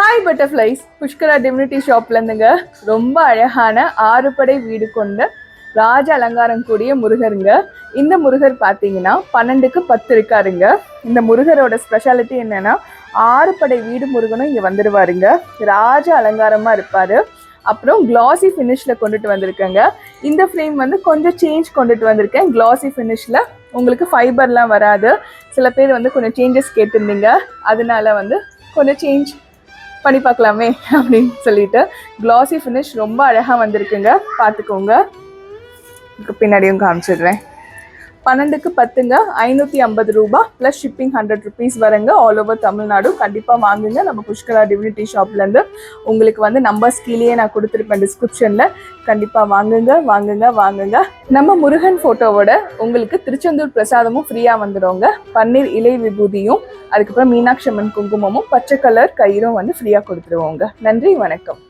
Hi butterflies, Pushkara divinity ஷாப்ல இருந்துங்க. ரொம்ப அழகான 6 படை வீடு கொண்ட ராஜ அலங்காரம் கூடிய முருகருங்க. இந்த முருகர் பார்த்தீங்கன்னா 12க்கு 10 இருக்காருங்க. இந்த முருகரோட ஸ்பெஷாலிட்டி என்னன்னா 6 படை வீடு முருகனும் இங்கே வந்துடுவாருங்க. ராஜ அலங்காரமாக இருப்பார். அப்புறம் கிளாசி ஃபினிஷில் கொண்டுட்டு வந்திருக்கேங்க. இந்த ஃப்ரேம் வந்து கொஞ்சம் சேஞ்ச் கொண்டுட்டு வந்திருக்கேன். கிளாசி ஃபினிஷில் உங்களுக்கு ஃபைபர்லாம் வராது. சில பேர் வந்து கொஞ்சம் சேஞ்சஸ் கேட்டிருந்தீங்க, அதனால வந்து கொஞ்சம் சேஞ்ச் பண்ணி பார்க்கலாமே அப்படின்னு சொல்லிட்டு கிளாசி ஃபினிஷ் ரொம்ப அழகாக வந்திருக்குங்க. பார்த்துக்கோங்க, பின்னாடியும் காமிச்சிடுறேன். 12க்கு 10ங்க, 550 ரூபா ப்ளஸ் ஷிப்பிங் 100 ருபீஸ் வரங்க. All over Tamil Nadu. கண்டிப்பாக வாங்குங்க நம்ம புஷ்கரா டிவினிட்டி ஷாப்லேருந்து. உங்களுக்கு வந்து நம்பர்ஸ் கீழே நான் கொடுத்துருப்பேன் டிஸ்கிரிப்ஷனில். கண்டிப்பாக வாங்குங்க. நம்ம முருகன் ஃபோட்டோவோட உங்களுக்கு திருச்செந்தூர் பிரசாதமும் ஃப்ரீயாக வந்துடுங்க. பன்னீர் இலை விபூதியும், அதுக்கப்புறம் மீனாட்சி அம்மன் குங்குமமும், பச்சை கலர் கயிறும் வந்து ஃப்ரீயாக கொடுத்துருவோங்க. நன்றி, வணக்கம்.